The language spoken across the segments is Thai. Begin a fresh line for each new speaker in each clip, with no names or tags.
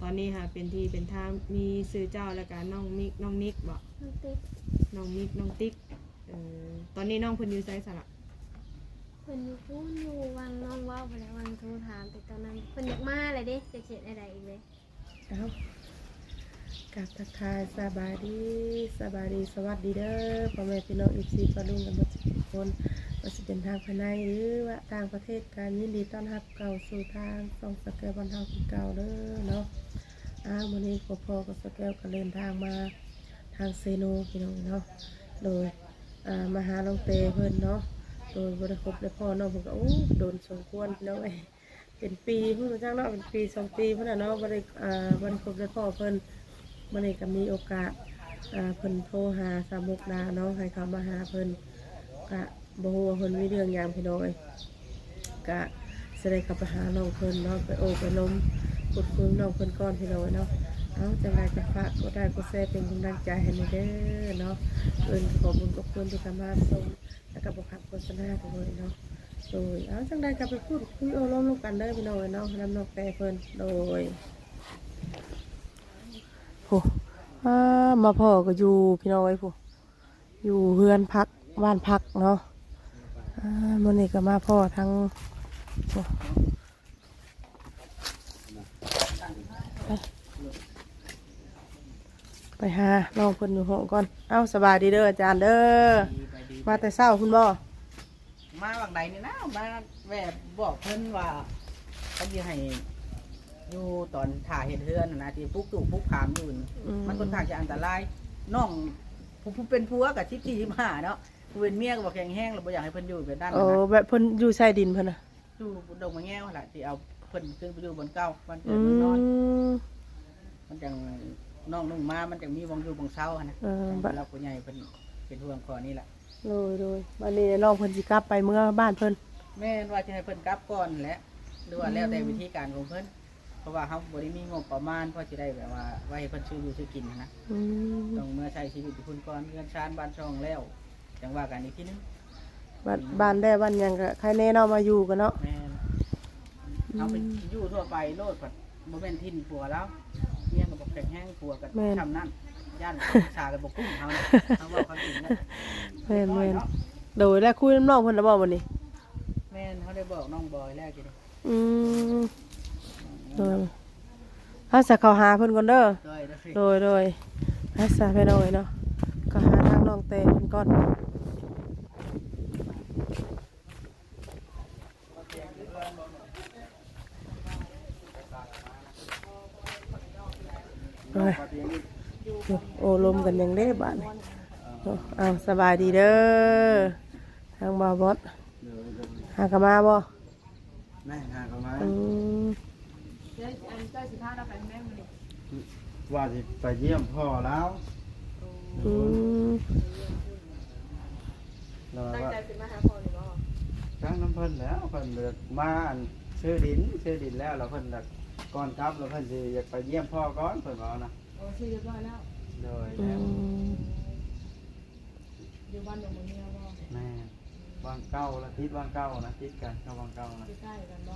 ตอนนี้ค่ะเป็นที่เป็นทางมีซื้อเจ้าแล้วก็น้องมิกน้องนิกบ่
น้องติ๊ก
น้องมิกน้องติ๊กตอนนี้น้องเพิ่นอยู่ไสสระ
เพิ่นอยู่พูนอยู่วังน้องเว้าไปแล้ววังโทรถามแต่ตอนนั้นเพิ่นอยากมาเลยเด้จะเขียนอะไรอีกเลย
เอ้ากับทักทายสบายดีสวัสดีเด้อพ่อแม่พี่น้องFCปะลุงกันหมดทุกคนว่าสิเป็นทางภายในหรือว่าต่างประเทศการยินดีต้อนรับเก่าสู่ทางส่องสแกลบ้านเฮาคือเก่าเด้อเนาะวันนี้พ่อกับสแกลก็เดินทางมาทางเซโนพี่น้องเนาะโดยมาหาน้องเตเพิ่นเนาะโดยบ่ได้คบได้พ่อน้องเพิ่นก็โดนสมควรพี่น้องเอ้ยเป็นปีเพิ่นจังเนาะเป็นปี2ปีเพิ่นน่ะเนาะบ่ได้คบได้พ่อเพิ่นมื้อนี้ก็มีโอกาสเพิ่นโทรหาสามมุกดาเนาะให้เขามาหาเพิ่นก็บ่ฮู้ว่าเพิ่นมีเรื่องหยังพี่น้องเอ้ยก็สิได้เข้าไปหาน้องเพิ่นเนาะไปโอบไปล้มพูดคุยน้องเพิ่นก่อนพี่น้องเนาะเอาจังไดก็ฝากกดไลค์กดแชร์เป็นกำลังใจให้หน่อยเด้อเนาะขอบคุณที่เข้ามาชมแล้วก็บ่ขับโฆษณาด้วยเนาะโดยเอาจังไดก็ไปพูดคุยโอ้ล้มกันเด้อพี่น้องเนาะนำน้องแต่เพิ่นโดยโหมาพ่อก็อยู่พี่น้องไอ้ผู้อยู่เฮือนพักบ้านพักเนาะมื้อนี้ก็มาพ่อทั้งไปหาน้องเพิ่นอยู่ห้องก่อนเอ้าสบายดีเด้ออาจารย์เด้อมาแต่เช้าคุณบ่
มาบางใดนี่นะมาแวบบอกเพิ่นว่าเขาจะให้อยู่ตอนถ่าเห็ดเฮือนนะที่ปุ๊กตู่ปุ๊กขามอยู่นี่มันค่อนข้างจะอันตรายน้องผู้เป็นผัวกับ14 15เนาะผู้เป็นเมียก็บอกแข็งแห้งเราบ่อยากให้เพิ่นอยู่แบบนั้นนะ
แบบเพิ่นอยู่ชายดินเพิ่นน่ะ
อยู่ดงมะแง่วแหละที่เอาเพิ่นขึ้นไปอยู่บนเก้าบ้านเกิดเมืองนอนมันจังน้องนุ่งมามันจังมีวงอยู่วงเช้านะเราผู้ใหญ่เพิ่นเป็นห่วงคอนี่แหละ
โดยวันนี้น้องเพิ่นสิกลับไปเมื่อบ้านเพิ่น
แม่นว่าจะให้เพิ่นกลับก่อนแหละหรือว่าแล้วแต่วิธีการของเพิ่นเพราะว่าเขาบ่ได้มีงบประมาณพอจะได้แบบว่าไว้ให้เพิ่นซื้ออยู่ซื้อกินนะต้องเมื่อใช้ชีวิตอยู่พุ่นก่อนเงินชานบ้านช่องแล้วจังว่ากันอีกทีนึง
บ้านได้บ้านหยังก็ใครแน่เนาะมาอยู่กันเนาะ
แม่นเอาไปอยู่ทั่วไปโลดผัดบ่แม่นทิ่นผัวแล้วเมียก็บอกแข็งแห้งผัวกันทำนั่นย่านชากันบ่กุ้งเฮาเนี่ยเฮาเว้าความจริงนะ
แม่นโดยแล้วคุยน้ำน้องเพิ่นแล้วบ่วันนี้
แม่นเขาได้บอกน้องบอยแล้วกี่เด้
ถ้าจะเข้าหาเพิ่นก่อนเด้อโดยถ้าจะไปหน่อยเนาะก็หาทางน้องเตเพิ่นก่อนโอ้ลมกันยังได้บ้านสบายดีเด้อทางบ่าวบอสหากมาบ่
แม่หากมาว่าสิไปเยี่ยมพ่อแล้วตั้งใจเป็นมาหาพ่อหรือเปล่าตั้งน้ำเพิ่นแล้วเพิ่นเลือกมาซื้อดินแล้วเราเพิ่นก่อนกลับเราเพิ่นสิอยากไปเยี่ยมพ่อก่อนเพิ่นบอกนะ
โอ้ชื่อเรียบร้อยแล้ว
โดยแล้ว
อยู่บ้านหนองมะเงียวบ่
แม่วางเก้าละทิศวางเก้านะทิศกันเข้าวางเก้านะ
ใกล้กันบ่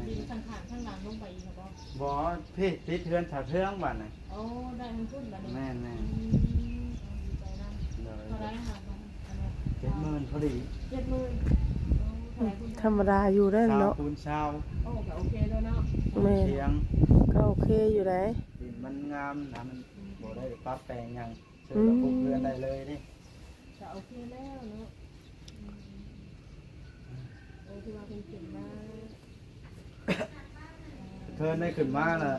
ดินข้างๆข้างหลังลงไปอีกบ่
บ่พี่ทิศเทือนฉาเทืองบ้านน่ะ
โอ้ได้ทั้งพุ่นบัดนี้
แม่ดี
ใจนำเท่าไรหามัน
70,000พอดี
70,000
ธรรมดาอยู่ได้เนาะ
คูณเช้า
โอ้ก็โอเคแล้วเนาะ
แม่
เสียง
ก็โอเคอยู่ได้
ดินมันงามนะมันบ่ได้ปรับแต่งหยังซื้อแล้วปลูกเรือนได้เลยนี่
จะโอเคแล้วเนาะโอ้ที่ว่าเป็นขึ้นมา
เพิ่นได้ขึ้นมาล่ะ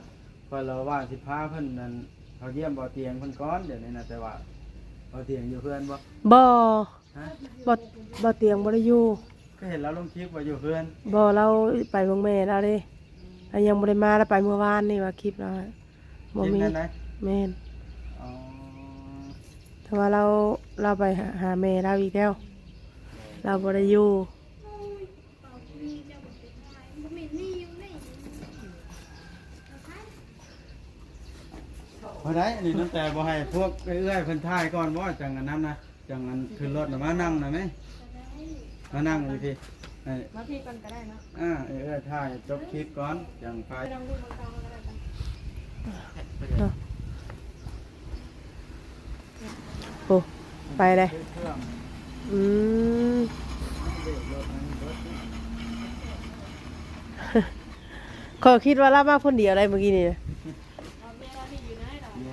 เพิ่นเราว่าสิพาเพิ่นนั่นเขาเยี่ยมบ่อเตียงเพิ่นก่อนเดี๋ยวนี้นะแต่ว่าบ่อเตียงอยู่เพื่อน
บ่
ฮะ
บ่เตียงบ่ได้อยู่
ก็เห็นแล้วลงคลิปว่าอยู่เพื่อน
บ่เราไปเมืองแม่แล้วเด้ยังบ่ได้มาแล้วไปเมื่อวานนี่ว่าคลิปเราบ่มีแม่นแต่ว่าเราไปหาแม่เราอีกแล้วเราบ่ได้อยู่
พอได้อันนี้ตั้งแต่บ่ให้พวกเอื้อยเพิ่นถ่ายก่อนบ่จังอันนั้นนะจังอันขึ้นรถน่ะมานั่งน่ะมั้ยมานั่งอยู่พี่
มาพี่ก่อนก็ได้เนาะ
เอื้อยถ่ายจบคลิปก่อนจังไป
เนาะโอ้ไปเลย
เครื่อง
อืม
เบรกรถนั้นรถ
ขอคิดว่ารับมาคนเดียวอะไรเมื่อกี้นี่นะ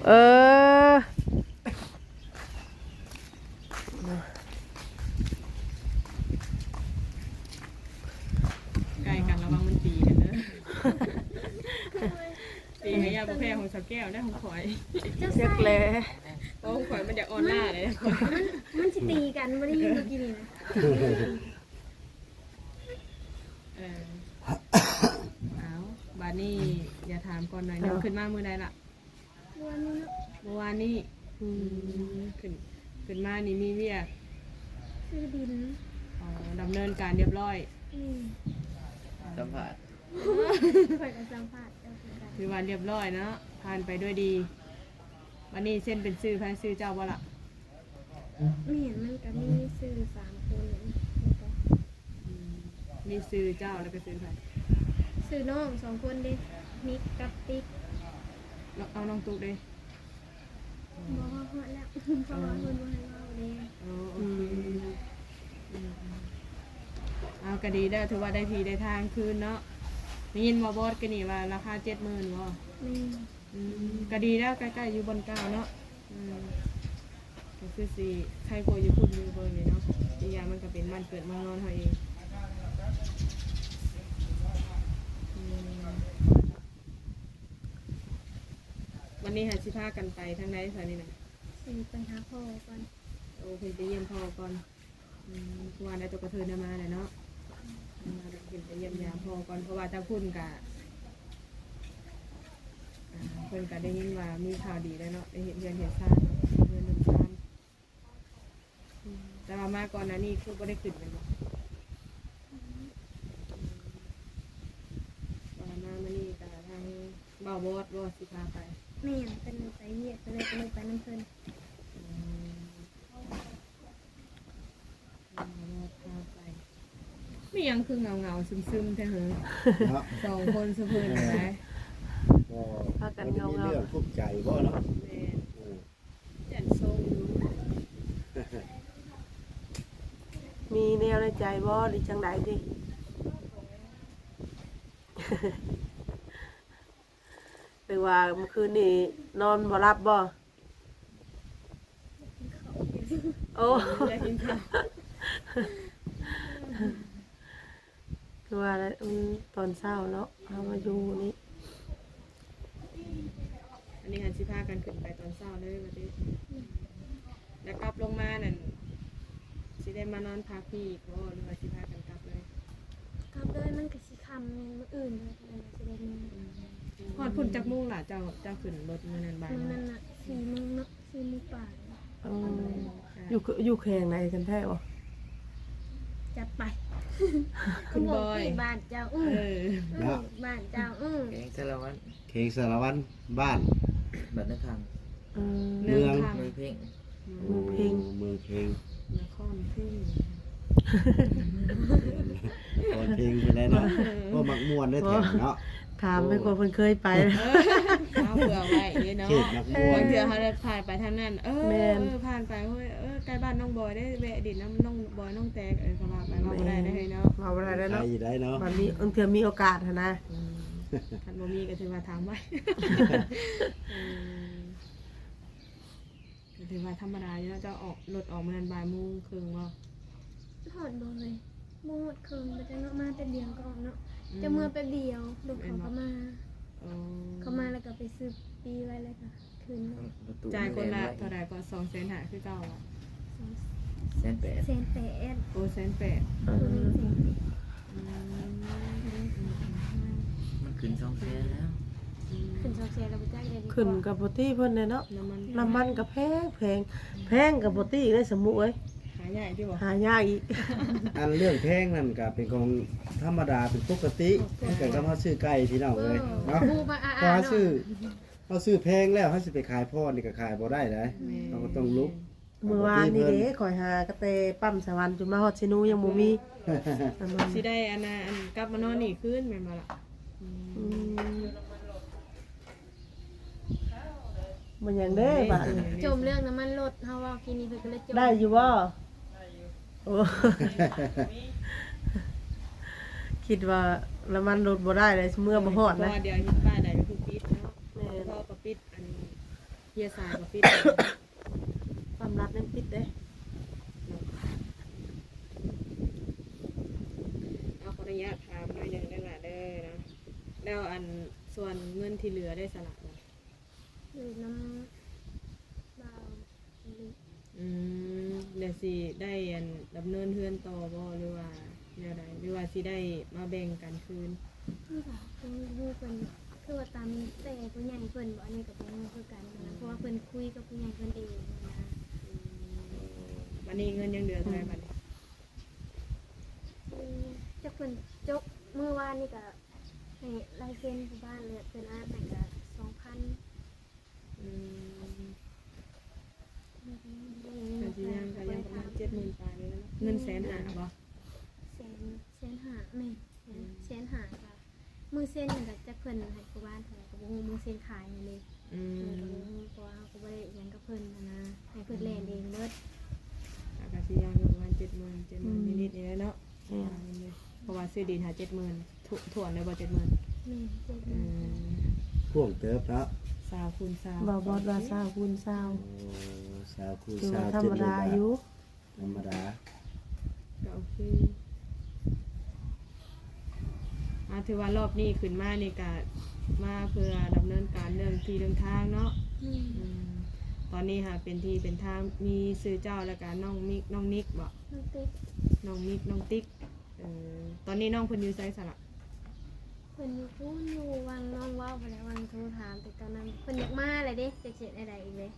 เออ
ใกล้กันระวังมันตีกันเด้อตีให้ยาประเภทของสาวแก้วได้ของข่อย
เจ้า
เรีย
ไส้
กแล้
เพราะของข่อยมันอยากออนหน้าเลยนะข่อย
มันสิตีกันบ่ได้ยินเมื่อกี้นี่นะ
เอาบาดนี้อย่าถามก่อนหน่อยน้ำขึ้นมาเมื่อใดล่ะ
วันนี้เนาะ
เมื่อวานนี้ขึ้นมานี่มีเวียก
ซื้อดิน
ดำเนินการเรียบร้อย
สัมผัส
ข่อยก็สัมภาษณ์เจ้าคือกัน
คือวันเรียบร้อยเนาะผ่านไปด้วยดีวันนี้เส้นเป็นซื้อพันซื้อเจ้าบ่ล่ะ
ไม่เห็นมันก็มีซื้อ3คนแล้วก็
มีซื้อเจ้าแล้วก็ซื้อพัน
ซื้อน้อง2คนเด้มิกกับติ๊ก
เอาน้องตุ๊กเลย
บ่ฮอดแล้วเพราะว่าเพิ่นบ่ให้เว้าเด้
เอาก็ดีได้อถือว่าได้ทีได้ทางคืนเนาะได้ยินว่าบอสกันนี่ว่าราคา70,000บ่
แม่น
ก็ดีแล้วใกล้ๆอยู่บนเก้าเนาะก็คือสิใครกลัวอยู่พุ่นอยู่เบิ่งนี่เนาะอีกอย่างมันก็เป็นบ้านเกิดเมืองนอนเฮาเองวันนี้หาสิพากันไปทางไหนซะนี่น่ะ
สิไปหาพ่อก่อน
โอ้เพิ่นไปเยี่ยมพ่อก่อนคือว่าได้ตัวกระเทินมาเลยเนาะมาเพิ่นไปเยี่ยมยามพ่อก่อนเพราะว่าถ้าพุ่นกะเพิ่นก็ได้ยินว่ามีข่าวดีแล้วเนาะได้เห็นเรือนเห็นซ่านเนาะเรือนน้ำซ่านแต่ว่ามาก่อนหน้านี้คือบ่ได้ขึ้นเลยเนาะว่ามามื้อนี้ก็ทางบ่าวบอสบ่สิพาไป
แม่นเป็นไปเวียดก็เลยไปน้ำเพิ่น
ไม่ยังคือเงาซึมๆแท้เหรอ
เนาะ
สองคนสะพื้นนะ
ก็มันมีเรื่องทุกข์ใจบ่เนาะ
แม่จันทรงอยู่
มีแนวในใจบ่หรือจังไดดิ หรือว่าเมื่อคืนนี้นอนบ่รับบ่โอ้
อยากกินข้าว
คือว่าแล้วตอนเช้าเนาะเอามาอยู่นี่
อันนี้หันสิพากันขึ้นไปตอนเช้าเลยวันนี้แล้วกลับลงมานั่นสิได้มานอนพักพี่อีกบ่หรือว่าสิพากันกลับเลย
กลับเลยมันก็สิคำมื้ออื่นเลยมันสิได้มื้อ
ฮอดพุ่นจักมุ่งล่ะเจ้าขึ้นรถมื้อนั้นบ่าย
มื้อ
โม
นั้น
ง
น่ะ4 โมงเนาะ4 โมงป่าย
อยู่แข่งไหนกันแท้บ่
จัดไป
คุณบอย
ที่บ้านเจ้าบ้านเจ้า
แกงสารวัตร
เขงสารวัตรบ้าน
บัดนักขัง
เมืองทาง
มือเพ่ง
เมืองเพลง
เมืองเพลง
นครพึ่ง
ตอนเพลงเป็นไรเนาะก็มักม่วนได้แถมเนาะ
ถามไปกว่าเพิ่นเคยไป
เอาเผื่อไว้เนาะ
เขตมักม่ว
บาน งเทื่อเขาได้ผ่านไปทางนั้นผ่านไปเฮ้ยใกล้บ้านน้องบอยได้แวะดินน้ำน้องบอยน้องแตกก็มาไปมาบ่ได้เฮ้ยเนาะ
มาบ่ได้แล้ว
ใคร
เนาะ
อยู่ได้เนาะ
บัดนี้เทื่อมีโอกาสหันนะ
คันบ่มีก็ถือว่าถามไว้ก็ถือว่าธรรมดาอยู่แล้วจะออกรถออกมานันบ่ายโมงครึ่งบ่
ถอดบ่เลยบ่หมดคืนมันจะเนาะมาแต่เดียวก็ออกเนาะจะเมื่อแป๊บเดียวลูกเขาก็มาเขามาแล้วก็ไปซื้อปีไว้แล้วก็คืนเนาะ
จ่ายคนละเท่าไหร่ก็250,000คือเก่าอ่ะ
แสนแปด
แสนแปด
โอ้180,000
คือมีแสนแปด
มันขึ้น2 แสนแล้ว
ขึ้น2แสนแล้วบ่จ่ายได้ดี
ขึ้นกับบ่ตี้เพิ่นเลยเนาะ
น้ำมัน
ก็แพงกับบ่ตี้เลยสมมุติเอ้ย
หาใหญ่ที่บ่
หายากอีก
อันเรื่องแพงนั่นก็เป็นของธรรมดาเป็นปกติมันก็ต้องเฮาซื้อไก่พี่น้องเลยเนาะ
บูมาอา
พอ
เนาะ
เขาซื้อแพงแล้วเขาสิไปขายพ่อนี่ก็ขายบ่ได้นะเราก็ต้องลุก
มื้อวานนี่เด้ข่อยหากระเตปั๊มสวรรค์จนมาฮอดซินูยังบ่มีประมาณ
สิได้อันน่ะอันกลับมานอนนี่คืนแม่นบ่ล่ะ
อืม มันหยังเด้บาด
จมเรื่องน้ำมันรถเฮาว่ากินนี่เพิ่นก็เลยจม
ได้อยู่บ่โอ้ คิดว่าแล้วมันลดบ่ได้เลยเมื่อบ่ฮอด
เพราะ
นะ
ว่าเดี๋ยวเห็นป้ายใดก็คือปิดเนาะ
แม่น
พ่อก็ปิดอันเฮียสายก็ปิด
ความรักนั้นปิดเด้
เอาขออนุญาตถามหน่อยหนึงได้ล่ะเด้อนะแล้วอันส่วนเงินที่เหลือได้สละบ่
อยู่น้ำบ่าวลิ
เดี๋ยวสิได้อันดำเนินเฮือนต่อบ่หรือว่าแนวใดหรือว่าสิได้มาแบ่งกันคืน
นี่ค่ะคือลูกเพิ่นคือว่าตามแต่ผู้ใหญ่เพิ่นบ่อันนี้ก็บ่รู้คือกันนะเพราะว่าเพิ่นคุยกับผู้ใหญ่เพิ่นเองนะ
วันนี้เงินยังเหลือเท่าไหร่บัดนี้
จักเพิ่นจกมื้อวานนี่ก็ให้ลายเซ็นผู้บ้านเลยเพิ่นอ่านให้ก็ 2,000
อืมก็สิยังก็ยังประมาณ70,000ปลายเลยนะเงิน150,000บ่
แสนห้าแม่แสนห้าค่ะมือเส้นนี่ก็จักเพิ่นให้ผู้บ้านเท่าไหร่ก็บ่ฮู้มือเส้นขายนี่เลย
อืม
เพราะว่าเขาบ่ได้อิหยังกับเพิ่นนะให้เพิ่นแล่นเองเบิด
ก็สิยังอยู่ประมาณ70,000นิดๆนี่แหละเนาะเพราะว่าซื้อดินหา70,000ถ่วนเลยบ่70,000
แม่เจ็ด
อื
มื้อ
ม
พวกเติบแล้ว
20คูณ20
บ่บอดว่า20คูณ20
สาวคู
คือ
สา
ว่าว ธรรมดาอยู่
ธรรมดา
ก็โอเคถือว่ารอบนี้ขึ้นมานี่ก็มาเพื่อดำเนินการเรื่องที่เรื่องทางเนาะตอนนี้ค่ะเป็นที่เป็นทางมีซื้อเจ้าแล้วก็น้องมิกน้องนิกบอก
น้องติ๊ก
น้องมิกน้องติ๊กตอนนี้น้องเพิ่นอยู่ไสสระ
เพิ่นอยู่พูนอยู่วังน้องเว้าไปแล้ววังโทรถามแต่ตอนนั้นเพิ่นอยากมาเลยเด้จะเจ็ดอะไรอีกเลย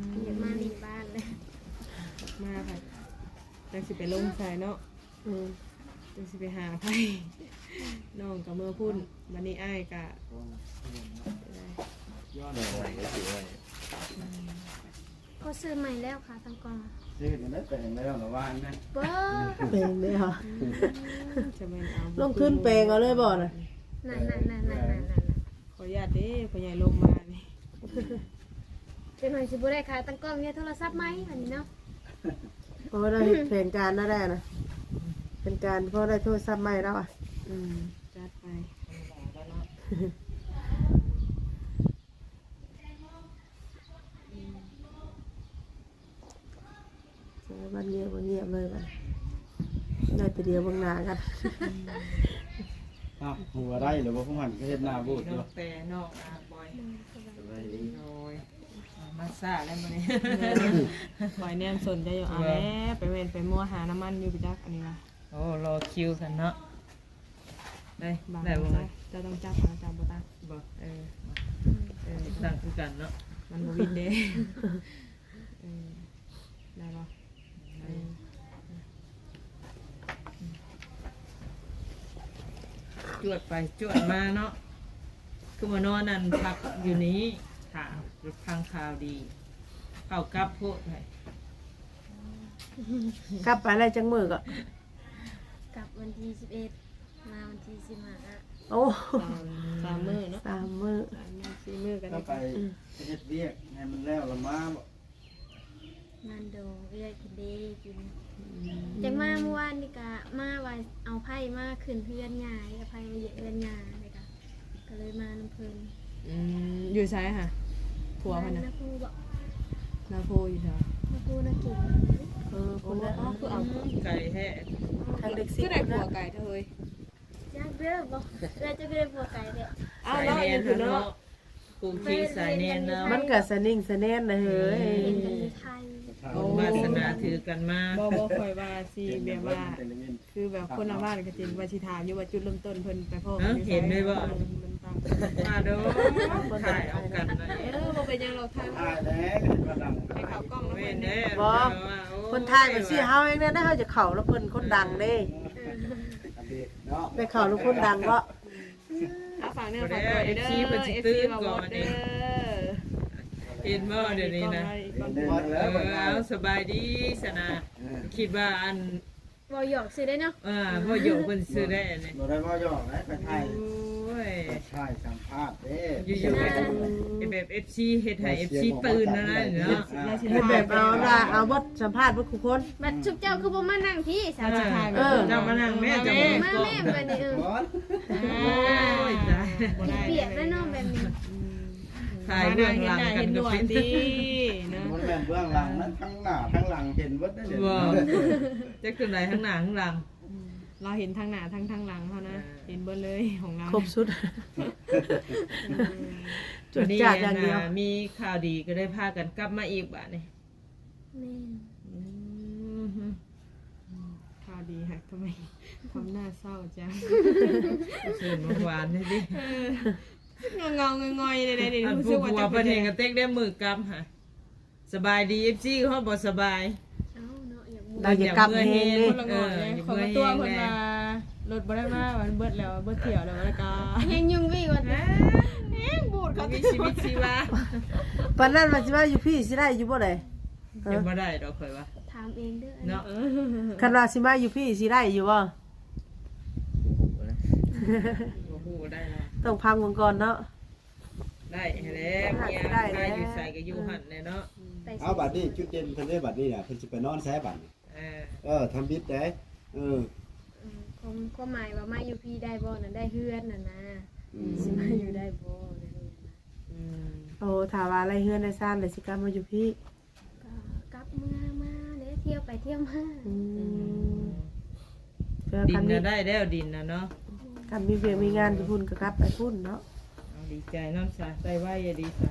เพิ่นอยากมาหลีบ้านเลย
มาค่ะจังสิไปลงใส่เนาะจังสิไปหาไผน้องกับเมื่อพุ่นบัดนี้อ้ายก็
ย้อนไปก็สิว่า
ก็ซื้อใหม่แล้วค่ะทางกอง
ซื้อกันได้แต่งแล้วละวานนะ
เบ้อ
แปลงเด้อค่ะ
จะแม่นเอา
ลงทุนแปลงเอาเลยบ่น่ะ
นั่น
ขออนุญาตเด้พ่อใหญ่ลงมานี่
เป็นหน่อยสิบ่ได้ขายตั้งกล้องเนี่ยโทรศัพท์ไหมอันนี้เนาะ
เพราะว่าได้เฮ็ดแผนการได้นะเป็นการเพราะได้โทรศัพท์ใหม่แล้วอ่ะ
จัดไป
วันเงียบวันเงียบเลยบัดได้แต่เดียวเบิ่งหน้ากัน
หัวได้หรือว่าพวกมันก็เฮ็ดหน้าบูด
น้
อยู่
องแต่น้องอาบอย
สบายดี
โอ้ยมาซ่าแล้วมื้อนี้
ปล่อยแนมสนใจอยู่เอาแล้วไปเว้นไปมั่วหาน้ำมันอยู่ไปจักอันนี้ว่ะ
โอ้รอคิวกันเนาะได้
บาง
ได้บ่
จ้ะจะต้องจับเอาจับบ่ตั้ง
บ่
เออ
ตั้งคือกันเนาะ
มันบ่วินเด้ได้บ่
จวดไปจวดมาเนาะคือมานอนนั่นพักอยู่นี้ถามฟังข่าวดีเข้ากลับโพดให้
กลับไปอะไรจังมือก็
กลับวันที่11มาวันที่15
โอ้
สามมื้อเนาะ
3 มื้อ
4มื้อกัน
ก็ไปเฮ็ดเวียกให้มันแล้วละมาบ่
งานดองเอื้อยกินเด้กินจังมาเมื่อวานนี่ก็มาว่าเอาไผ่มาขึ้นเฮือนยายเอาไผ่มาเหยียบเฮือนยายเลยก็เลยมานำเพิ่น
อยู่ไสค่ะผัวเพิ่น
นะ
น่ะ
ครูบอก
นาโพอยู่เด้อ
นะครูนะเก่ง
คุณนะ
คือเอา
ไก่แท้
ทางเด็กสิ
คือได้ผัวไก่เธอเฮ้ย
ยากเด้อบอกเราจะเรียนผัวไก่เด้อ
อ้าว
สาย
เนาะ
เน
อน ยู่คือ
เนาะ
เนาะ
กูขี้สายเนนเนาะ
มันก็สนิ่งสแนนนะเฮ้ย
เรียนกันในไทย
วาสนาถือกันมา
บ่ค่อยว่าสิแบบว่า คือแบบคนละบ้านก็จริงว่าสิถามอยู่ว่าจุดเริ่มต้นเพิ่นไปพ่อกันอยู่ไสมันตาม
มาเด้อถ่ายเอากันนะ
บ่เป็นหยังเราทาง
ถ่ายแล้วก็ดัง
ให้เขากล้องแล้ว
เว้
เพิ่
น
น
แน่
คนไทยมันสิเฮาเองเนี่ยได้เฮาจะเข้าแล้วเพิ่นคนดังเด้
อันนี้เนาะ
ไปเข้าแล้วคนดังบ่
เอาฝากเนื้อฝากตัวเด้อ FC มาบ่เด้อ
เห็นบ่เดี๋ยวนี้นะ
หมดแล้ว
เอาสบายดีสนะคิดว่าอัน
บอหยอกสิได้เนาะ
พ่ออยู่เพิ่นซื้อได้อันนี้
บ่ได้ว่าย่อไหนไปถ่าย
โอ้ย
ไปถ่ายสัมภาษณ์เด้
อยู่ๆ
แบบ FC เฮ็ดให้ FC ตื่นนะเนาะ
แล้วสิ
เฮ็ดแบบเอาล่ะเอาบทสัมภาษณ์บ่ทุกคน
บัดชุบเจ้าคือบ่มานั่งที่สาว
จะถ่าย
เออ
เจ้ามานั่งแม่เจ้า
มาแม่บัดนี้
บอส
โอ้ยตาย
เปียกแล้วเนาะแบบนี้
ถ่ายเบื้องหลังกัน
เห็น
ก็
ด้วย
เป็น
ดีนะ
มันแม่นเบื้องหลังนั้นทั้งหน้าทั้งหลังเห็นเบิดได้เดี๋ยว
ว้าว
นี้
จักตัวไหนข้างหน้าข้างหลัง
เราเห็นทางหน้าทางหลังเขานะเห็นเบิดเลยของเรา
ครบสุด จุด
นี่
จัดอย่างเดียว
มีข่าวดีก็ได้พากันกลับมาอีกบัดนี้
แม่น
ข่าวดีค่ะทำไมทำหน้าเศร้าจัง
เชิญมาหวานนี่ดิ
เงางอยๆเลยเดี๋ยว
อัน
รู้
ผู้
สึกว่า
ผัว
จะ
เพิ่นเห็นกันเต็กได้มือกำฮะสบายดี FC เขาบ่สบาย
เอ้าเนาะอยาก
เราอย่ากลับเฮง
ค
นี่
นละงอยเลยของตัวคนมารถบ่ได้มาวันเบิดแล้วเบิดเที่ยวแล้วแล้วก็
ยังยุ่งวิ่งว่า
บูดเขา
มีชีวิตชีวา
ปานนั้นว่าสิว่าอยู่พี่สิได้อยู่บ่ได้
ยังบ่ได้ดอกข่อยว่า
ถามเองเด้อ
เนาะ
คันว่าสิมาอยู่พี่สิได้อยู่บ่
บ่ฮู้ได้เนาะ
ต้องพังเบิ่งก่อนเนาะ
ได้แล้วเมีย
ได้แล้ว
อยู่ใส่ก็อยู่หั่นแหละเนาะ
เอาบัดนี้จุดเด่นเพิ่นได้บัดนี้น่ะเพิ่นสิไปนอนแซ่บัดนี้ ทำบิดได้
ความหมายว่ามาอยู่พี่ได้บ่นั่นได้เฮือนน่ะนะสิมาอยู่ได้บ่นั่นน่ะ
โอ้ถ้าว่าอะไรเฮือนได้ซ่านเลยสิกลับมาอยู่พี่
ก็กลับเมื่อมาเด้เที่ยวไปเที่ยวมา
เพื่อ
ดิ
กัน นมี
น่ะได้แล้วดินน่ะเนาะ
กันมีเวียกมีงานอยู่พุ่นก็กลับไปพุ่นเนาะ
เอาดีใจน้ำซะได้ไว้อย่าดีซะ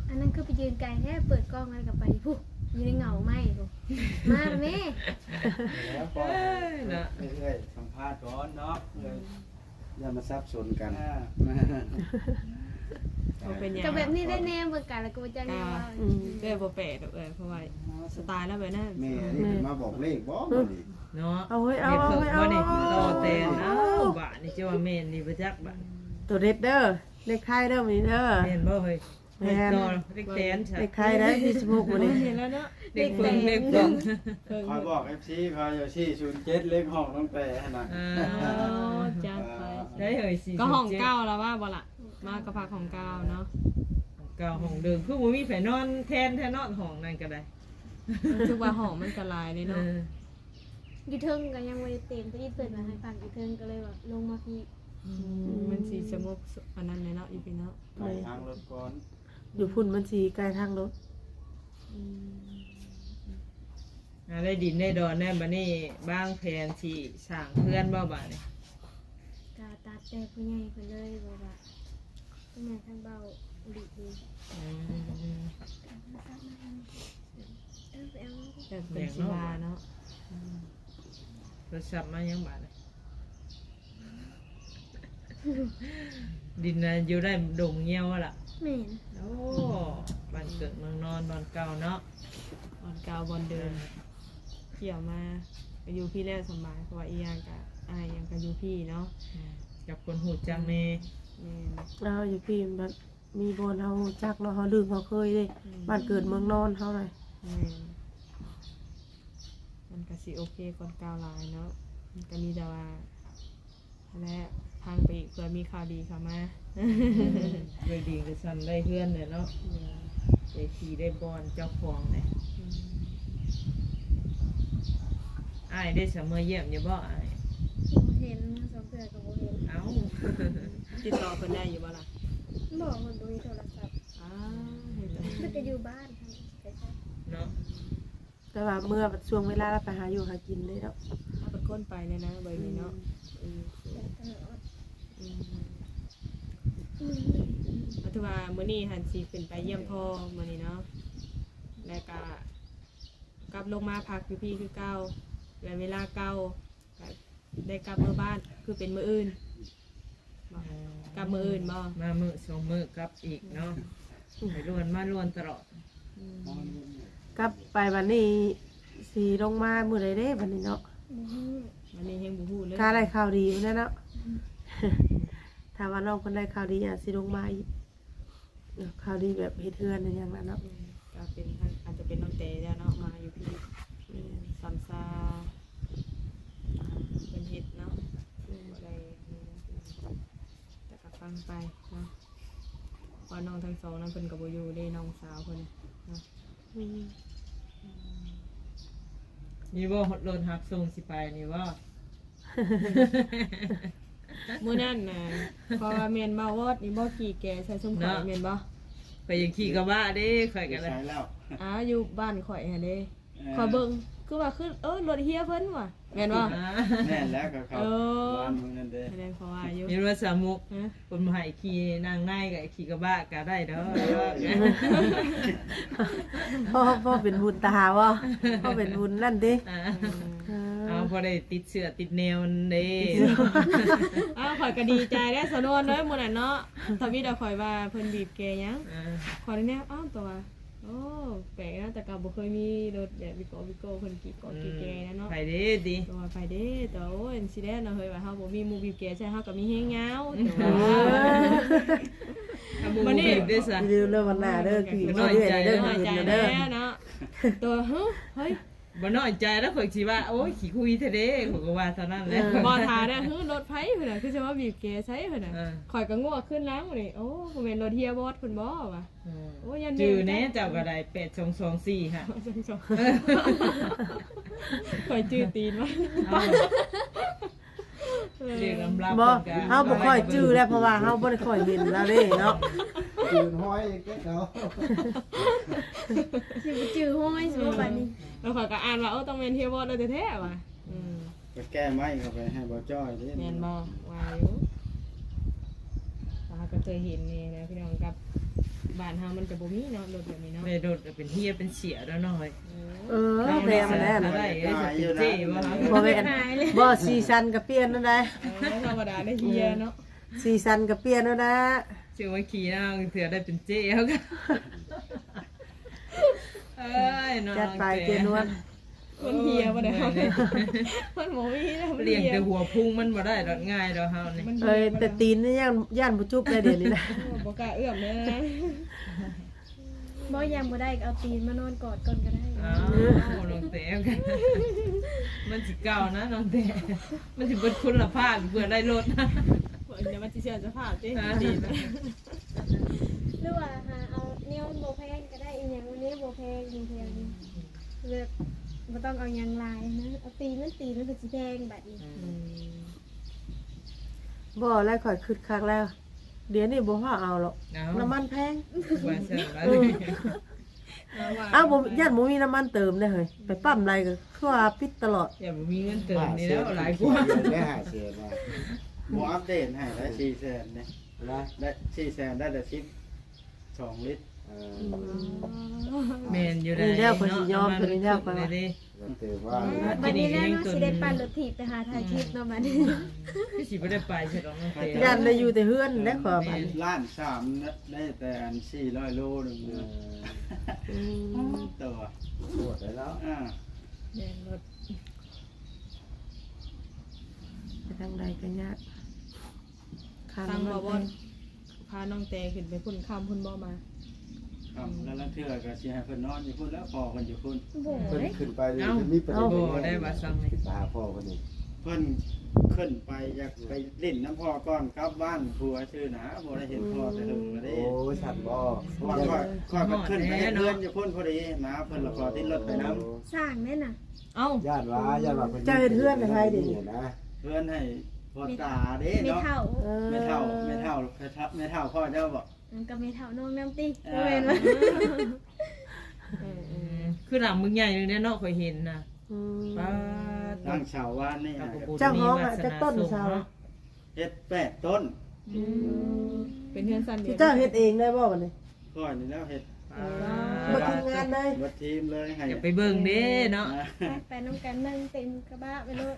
อันนั้นคือไปยืนไกลแท้เปิดกล้องแล้วก็ไปพุอยู่ในเงาไหมพุมาแม่
แล้วก็
เนาะ
เอ้ยสัมภาษณ์ก่อนเนาะอย่ามาซับสนกัน
เขาเป็นอย่าง
ก็แบบนี้ได้แน่เบิ่งกันแล้วก็บ่จังแน่ว่า
เอ้ยบ่แปลกดอกเอ้ยเพราะว่าสไตล์แล้วแบบนั้น
แม่นี่เป็นมาบอกเลขบ่บัดนี้
เนาะ
เอาเฮ้ยเอา
เฮ็ด
เอา
เพิ่
เฮ้ย
น
เอา
บ่นี่
เอา
ต่อแต่
เอา
เอ้าบาดนี่จะว่าแม่นนี่บ่จักบาด
ตัวเด็ดเด้อเลขไทยเด้อมื้อนี้เด้อ
แม่นบ่เฮ้ย
แม่น
ต่อเลขแสนใช่
เลขไทยได้26มื้อนี้
เห็นแล้วเนาะ
เด็กเพิ่งเด็กเพิ่ง
คอยบอก FC คอยอยู่ที่07เลขห้องน้องแต่หั่นน่ะ
จัดไป
ได้เฮ้ย4
ก็ห้องเก้าแล้วว่าบ่ล่ะมากระพักของเก้าเนาะ
เก้าห้องเดิมคือบ่มีไผนอนแทนนอนห้องนั่นก็ได้
คือว่าห้องมันกระลายเลย
เอ
เนาะ
อ
อยู่เทิงก็ยังบ่ได้เต็มที่เปิดมาให้ฟังอยู่เทิงก็เลยว่าลงมาพี่
มันสีสงบอันนั้นเลยเนาะอีพีเนาะ
ไปทางรถก่อน
อยู่พุ่นมันสิใกล้ทางรถ
ได้ดินได้ดอนได้บัดนี้บางแผนสิสร้างเพื่อนบ่บาดนี่
ก็ตัดแต่ผู้ใหญ่เพิ่นเลยบอกว่าผู้ใหญ่ทางเบาดีดี
อืม
ไปเอา
แต่เป็นศิลาเนาะ
โทรศัพท์มายังบาดนี่ดินน่ะอยู่ได้ดงเงี้ยวล่ะ
แม่น
โอ้บ้านเกิดเมืองนอนบ้านเก่าเนาะ
บอลเก้าบอลเดินเกี่ยวมาก็อยู่พี่แล้วสบายเพราะว่าอีหยังกับอายยังก็อยู่พี่เนาะ
กับคนหูจังแม่
แม่น
เราอยู่พี่มันมีบนเฮาจักเนาะเฮาลืมเฮาเคยเด้บ้านเกิดเมืองนอนเฮาเลย
แม่นมันก็สิโอเคก่อนก้าวหลายเนาะมันก็มีแต่ว่าและทางไปอีกเพื่อมีข่าวดีเข้ามา
เลยดีก็สั่นได้เพื่อนเนี่ยเนาะได้ขี่ได้บอลเจ้าของเนี่ยอ้ายได้เสมอเยี่ยมอยู่บ่อ้าย
บ่เห็นมาสองเทื่อก็บ่เห็น
เอ้า
ติดต่อเพิ่นได้อยู่บ่ล่ะ
บอกมันบ่มีโทรศัพท์
อ้าวเห็นแล้ว
มันจะอยู่บ้านค่ะใช่
เนาะ
แต่ว่าเมื่อช่วงเวลาเราไปหาอยู่หากินเลยเนาะ
เอาเป็นคนไปเลยนะใบนี้เนาะ
แต่ตลอด
เอาถือว่ามื้อนี้หันสิขึ้นไปเยี่ยมพ่อมื้อนี้เนาะแล้วก็กลับลงมาพักอยู่พี่คือเก่าและเวลาเก่าก็ได้กลับมื้อบ้านคือเป็นมื้ออื่นบ่กลับมื้ออื่นบ่
มามือสองมือกลับอีกเนาะไปล้วนมาล้วนตลอด
กลับไปวันนี้สิลงมามื้อใดเด้บัดนี้เนาะ
วันนี้ยังบ่ฮู้เลย
ถ้าได้ข่าวดีมันนะเนาะ ถ้าว่าน้องคนได้ข่าวดีอาจสิลงมาอีกข่าวดีแบบเฮ็ดเฮือนอหย่างนั้นเนาะ
ก็เป็นทางอาจจะเป็นน้องเตแล้วเนาะมาอยู่พี่ซัมซาเป็นเฮ็ดเนาะบ่ได้ งไปเนาะพอน้องทั้งสองนั้นเพิ่นก็บ่อยู่ได้น้องสาวเพิ่นเนาะ
นี่บ่รถฮับส่งสิไปนี่บ่
มื้อนั้นน่ะเพราะว่าแม่นบ่วอดนี่บ่ขี่แกใส่ซุมข่อยแม่นบ่
ไปยังขี่กระบะเด้ข่อย
ไป
กันเลย
ใช้แล้ว
อยู่บ้านข่อยหั่นเด้ขอยเบิ่งคือว่าคือรถเฮียเพิ่นว่ะแม่นบ่
แม่นแล้วก็เขา
เออ
บ้านมึงนั่นเด้
แสดงเพราะว่าอยู่
มีรถสามุก
ฮะ
คนมาให้ขี่นั่งง่ายกับขี่กระบะก็ได้เด้อ
พ่อเป็นบุญตาบ่พ่อเป็นบุญนั่นดิ
เอาพอได้ติดเสื้อติดแนวเด้
อ้าวข่อยก็ดีใจได้สนวนเด้อมื้อนั้นเนาะทวิตข่อยว่าเพิ่นบีบแกหยังข่อยได้แนวอ้าวตัวโอ้แปลกนะแต่ก็บ่เคยมีรถแบบวิโก้เพิ่นขี่เกาะขี่แกนะเนาะ
ไปเด้ดิ
ตัวไปเด้ตัวโอ้ยสิได้เนาะเฮ้ยว่าเฮาบ่มีหมู่บีบแกใช่เฮาก็มีเฮงยาวตัว
มันนี่ได้ซะ
ลืมเรื่องวันหน้าเด้อคือ
น้อยใจ
เด้อ
น้อยใจ
เด้อ
แล้วเนาะตัวเฮ้ย
บ่น้อยใจแล้วข่อยสิว่าโอ้ยขี้คุยแท้เด้ข่อยก็ว่าเท่านั้นแหละ
บ่ทาได้รถไผเพิ่นน่ะคือสิว่าบีบแกใช้เพิ่นน่ะข่อยก็งัวขึ้นล้างนี่โอ้บ่แม่นรถเฮียบอสเพิ่นบ่ว่ะโอ้ยัน
จื้อแน่เจ้าก็ได้8224ค่ะ
ข่อยจื้อตีนมา
เรียกลำลับ
บ่เฮาบ่ค่อยจื้อแล้วเพราะว่าเฮาบ่ได้ค่อยเห็นแล้วเด้เนาะ
ยืนห้อยเก็บเอา
สิไปจื้อห้อยสิว่าบัดนี้
แล้วข่อยก็อ่านว่าต้องแม่นเฮียบอสเลยแท้ๆว่ะ
ก็แก้ไม้เข้าไปให้บ่จ้อยเด้
แม่นบ่ว่าอยู่ก็เคยเห็นนี่นะพี่น้องกับบ้านเฮามันจะบ่มีเนาะรถแบบนี้เนาะ
ได้โดดเป็นเฮียเป็นเสียแล้วน้อย
แม่มาแล้ว
ได้เอ้ยจะเป็นเจ้บ่ฮะ
บ่แม่นบ่ซีซันก็เปลี่ยนนั่นได้
ธรรมดาได้เฮียเนาะ
ซีซันก็เปลี่ยนนั่นนะ
ชื่อว่าขี่นะเถื่อได้เป็นเจ้แล้วกันเอ้ยน้อง
จัดไปเจนวล
คนเฮียบ่ได้เฮามันบ่มีแล้วมัน
เลี้ยง
เฮีย
แต่หัวพุ่งมันบ่ได้ดอกง่ายดอกเฮานี่
มัน
แต่ตีนนี่ย่านบ่จุบได้เดี๋ยวนี้นะ
บ่กล้าเอื้อมเลยนะ
บ่ยังบ่ได้ก็เอาตีนมานอนกอดก่อนก็ได้
อ้าวน้องเต๋กันมันสิเก่านะน้องเต๋มันสิเบิดคุณภาพเพื่อได้รถนะ
เดี๋ยวมันสิเสียสภาพติ
ดี
หรือว่าหาเอาแนวบ่แพงก็ได้อีหยังวันนี้บ่แพงเลือกบ่ต้องเอาหยังลายนะเอาตีนมันก็สิแพงบัดนี้
บ่แล้วข่อยคึกคักแล้ว เดี๋ยวนี้บ่พาเอาหรอกน้ำมันแพง
ว่าซั่นว่า
อ้าวบ่ย่านบ่มีน้ำมันเติมได้เฮ้ยไปปั๊มไรก็คือว่าปิดตลอด
อย่าบ่มีเงินเติมนี่แล้วหลายกว่า
ได้500,000มาบ่อัปเดตให้ได้400,000เนี่ยนะได้400,000ได้แต่12ลิตร
แม่นอยู่ได้
นี่แล้วคนสิยอมตัวนี้แล้ว
ไป
ไปว่า
เลย
ถือว่า
บัดนี้แล้วเนาะสิได้ปั่นรถถีบไปหาถ่ายคลิปเนาะบัดนี้
พี่สิบ่ได้ไปใช่ดอกน้องเต๋
ย่านได้อยู่แต่เฮือนได้ขอบัดนี้
ล้าน3ได้แต่อัน400โลนึงนะตัว
ปวดแล้ว
แม่นรถ
ไปทางใดก็ยากค่า
ฟัง
น้ำมัน
บ่
แพ
บ่
ง
พาน้องแตขึ้นไปพุ่นค่ำพุ่นบ่มา
ครับแล้วลังเทื่อก็สิให้เพิ่นนอนอยู่พุ่นแล้วพ่อเพิ่นอยู่พุ่น
โบ่
เพิ่น
ได้
ขึ้นไปเลยจะมีประเด็น
บ่ได้ว่าซ้ำนี่
ตาพ่อคนนี้
เพิ่นขึ้นไปอยากไปเล่นน้ำพ่อก่อนกลับบ้านผัวชื่อหนาบ่ได้เห็นพ่อแต่ถึงมาได้
โอ้ฉันบ่
เพราะว่าค่อยขึ้นไปเพื่อนอยู่พุ่นพอดีนะเพิ่นละขอติดรถไปน้
สร้างแน่น่ะ
เอ้า
ญาติว่าญาติว่า
เจ้าเฮ็ดเฮือนให้ใครดิ
นะ
ำเพื่อนให้พ่อตาเด้
ไม่
เนาะ
เท่า
ไม่เท่าพ่อเจ้าบอก
มันก็ไม่เท่าน้องน้ำติ
อ่า
บ่แม่นว่า
คือหลังมึงใหญ่เลยเนาะข่อยเห็นน่ะ
อืม
ป้า
ตั้งชาวบ้านนี่
เจ้าห้องอะจะต้นเสา
เฮ็ด8ต้น
เป็นเฮือนสั้นเดียว
เจ้าเฮ็ดเองได้บ่บัดนี้
พ่อนี่แล้วเฮ็ด
บ่ทำงานได้
บัดทีมเลยให้
อย่าไปเบิ่งเด้เนาะ
ไปน้องกันนั่งเต็มกระบะไปโลด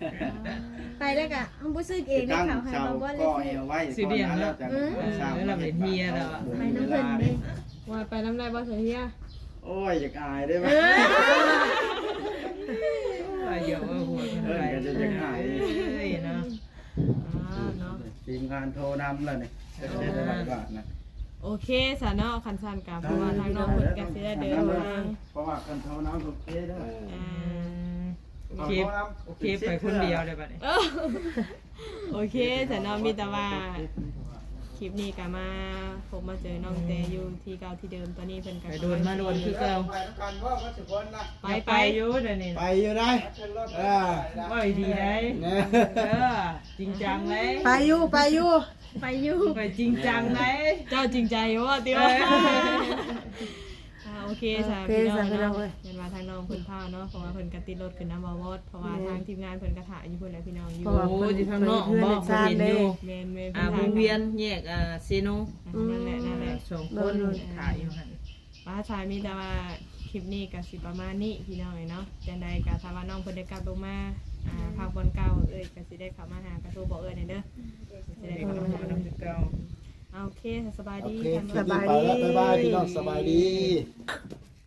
ไปแล้วก็เฮาบ่ซื้อเองได้
ตั้ง
ข่าวให้
เสา
บ่บ่เล
ก็
ย
เอวไว้ก่อนนะแล้วจะ
เราเป็นเฮียแล้ว
ไปน้ำเพิ่นเด้
ว่าไปน้ำได้บ่เสียเฮีย
โอ้ยอยากอายได้ไหม
เดี๋ยวหัวกันไปเนาะ
เนาะ
ทีมงานโทรนำแล้วนี่จะเสียได้หลายบาทนะ
โอเคสาเนาะคันสั้นกับเพราะว่าทางน้องเพิ่นก็สิได้เดินทาง
เพราะว่าคนโทรนำโอเคเด้อ
โอเคไปคนเดียวเลยบัดนี้
โอเคสาเนาะมีแต่ว่า คลิปนี้ก็มาผมมาเจอน้องแต่อยู่ที่เก่าที่เดิมตอนนี้เพิ่นก็
ไปโดนมาโดนคือเก่า
ไปกันว่าก็สิคนนะ
ไป
อยู่เดี๋ยวนี้
ไปอยู่ได้เออ
ว่าดีได้
เนี่ย
จริงจังเลย
ไปอยู่
ไปอยู่
ไปจริงจังเลย
เจ้าจริงใจว่าติวโอเคจ้ะ
โอเค
พี่น้อ
จ้ะ
ง
พี่น้อง
เนาะ
เอ้ย
เห็นว่าทางน้องเพิ่นพาเนาะเพราะว่าเพิ่นก็ติดรถขึ้นน้ำบ่วอดเพราะว่าทางทีมงานเพิ่นก็ถ่ายอยู่เพิ่นแหละพี่น้องอยู่
เพราะว่า
โอ้ยทางนอกบอกเห็นอยู่
แม่นๆเพิ่น
ว
ถ่าย
งเวียนแยกเซโน
นั่นแหละนั่นแหละ
สองคนถ่ายอยู่หั่น
ว่าชายมีแต่ว่าคลิปนี้ก็สิประมาณนี้พี่น้องเนาะจังใดก็ถ้าว่าน้องเพิ่นได้กลับลงมาภาคบนเก่าเอ้ยก็สิได้เข้ามาหากระโทรบอกเอ้ยเด้อสิได้เข้ามาหาน้อง
เก่า
โอเคสบาย
โอ
ดี
เค
กัน
คลิปนี้ไปแล้วบ๊ายบายพี่น้องสบายดี